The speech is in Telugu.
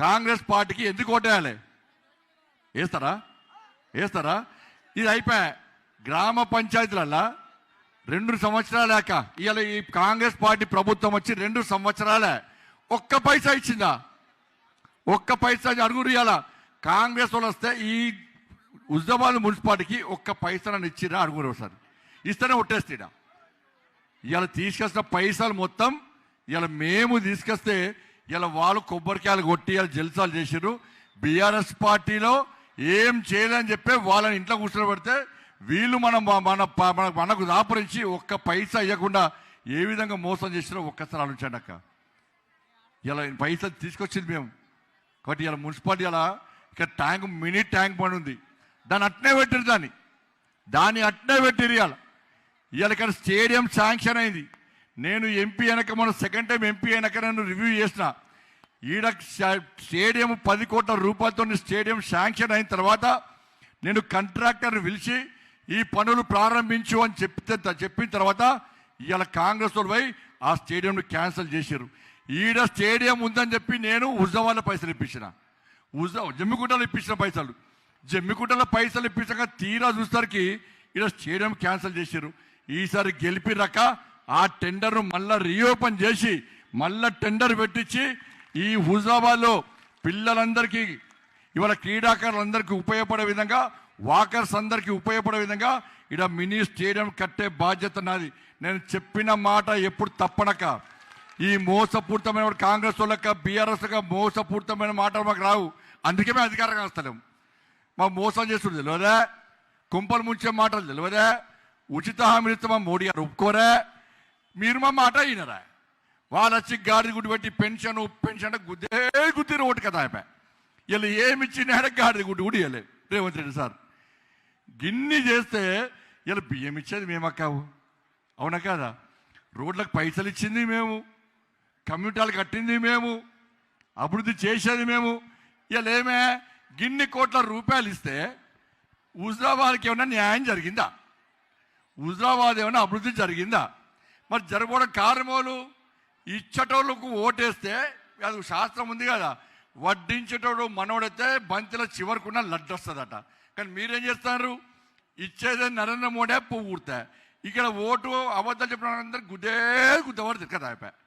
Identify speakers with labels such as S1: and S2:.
S1: కాంగ్రెస్ పార్టీకి ఎందుకు ఓటేయాలి? వేస్తారా? ఇది అయిపోయా. గ్రామ పంచాయతీలల్లా 2 సంవత్సరాలేక ఇవాళ ఈ కాంగ్రెస్ పార్టీ ప్రభుత్వం వచ్చి 2 సంవత్సరాలే ఒక్క పైసా ఇచ్చిందా? ఒక్క పైసా అడుగురు. ఇవాళ కాంగ్రెస్ వాళ్ళు వస్తే ఈ హుజరాబాద్ మున్సిపాలిటీకి ఒక్క పైసలను ఇచ్చిరా అడుగురు. ఒకసారి ఇస్తేనే ఒట్టేస్తాడా? ఇవాళ తీసుకొచ్చిన పైసలు మొత్తం ఇలా మేము తీసుకొస్తే ఇలా వాళ్ళు కొబ్బరికాయలు కొట్టి ఇలా జల్సాలు చేసారు. బీఆర్ఎస్ పార్టీలో ఏం చేయలేని చెప్పి వాళ్ళని ఇంట్లో కూర్చోబెడితే వీళ్ళు మనకు దాపరించి ఒక్క పైసా ఇవ్వకుండా ఏ విధంగా మోసం చేసినా ఒక్కసారి ఆలోచించండి అక్క. ఇలా పైసా తీసుకొచ్చింది మేము కాబట్టి ఇలా మున్సిపాలిటీ ఇలా ఇక్కడ ట్యాంక్ మినీ ట్యాంక్ బండ్ ఉంది, దాన్ని అట్నే పెట్టిరు. దాన్ని అట్నే పెట్టిరు. ఇవాళ ఇక్కడ స్టేడియం శాంక్షన్ అయింది. నేను ఎంపీ అయినాక మన సెకండ్ టైం ఎంపీ అయినాక నేను రివ్యూ చేసిన. ఈడ స్టేడియం 10 కోట్ల రూపాయలతో స్టేడియం శాంక్షన్ అయిన తర్వాత నేను కాంట్రాక్టర్ని పిలిచి ఈ పనులు ప్రారంభించు అని చెప్పిన తర్వాత ఇవాళ కాంగ్రెస్ వాళ్ళు పోయి ఆ స్టేడియంను క్యాన్సిల్ చేశారు. ఈడ స్టేడియం ఉందని చెప్పి నేను హుజరాబాద్లో పైసలు ఇప్పించిన, జమ్మికుంటలో ఇప్పించిన పైసలు, జమ్మికుంటలో పైసలు ఇప్పించక తీరా చూసరికి ఈడ స్టేడియం క్యాన్సిల్ చేశారు. ఈసారి గెలిపిరాక ఆ టెండర్ను మళ్ళా రీఓపెన్ చేసి మళ్ళా టెండర్ పెట్టించి ఈ హుజరాబాద్లో పిల్లలందరికీ ఇవాళ క్రీడాకారులందరికీ ఉపయోగపడే విధంగా, వాకర్స్ అందరికీ ఉపయోగపడే విధంగా ఇక్కడ మినీ స్టేడియం కట్టే బాధ్యత నాది. నేను చెప్పిన మాట ఎప్పుడు తప్పనక. ఈ మోసపూరితమైన కాంగ్రెస్ వాళ్ళక బీఆర్ఎస్గా మోసపూరితమైన మాటలు మాకు రావు. అందుకే మేము అధికారంగా వస్తలేము. మాకు మోసం చేస్తుంది తెలియదా? కుంపలు ముంచే మాటలు తెలియదా? ఉచిత హామీలు ఇస్తే మా మోడీ గారు ఒప్పుకోరా? మీరు మా మాట అయినరా? వాళ్ళు వచ్చి గాడిద గుడ్డు పెట్టి పెన్షన్ గుద్దిరు ఓటు కదా అయిపోయి. ఇలా ఏమి ఇచ్చినాడ గాడిద గుడ్డు కూడా ఇవ్వలేదు రేవంత్ రెడ్డి సార్. గిన్ని చేస్తే ఇలా బియ్యం ఇచ్చేది మేమక్కావు, అవునా కదా? రోడ్లకు పైసలు ఇచ్చింది మేము, కమ్యూనిటీలు కట్టింది మేము, అభివృద్ధి చేసేది మేము. ఇలా ఏమే గిన్ని కోట్ల రూపాయలు ఇస్తే హుజరాబాద్కి ఏమన్నా న్యాయం జరిగిందా? హుజరాబాద్ ఏమన్నా అభివృద్ధి జరిగిందా? మరి జరగడం కారణమోలు ఇచ్చటోళ్ళకు ఓటేస్తే అది శాస్త్రం ఉంది కదా, వడ్డించేటోడు మనోడైతే బంతిలో చివరికున్న లడ్డు వస్తుందట. కానీ మీరేం చేస్తారు? ఇచ్చేదే నరేంద్ర మోడీ పువ్వు కుడతా. ఇక్కడ ఓటు అబద్ధాలు చెప్పిన అందరు గుద్దే గుద్దవాడు కదా అయిపోయా.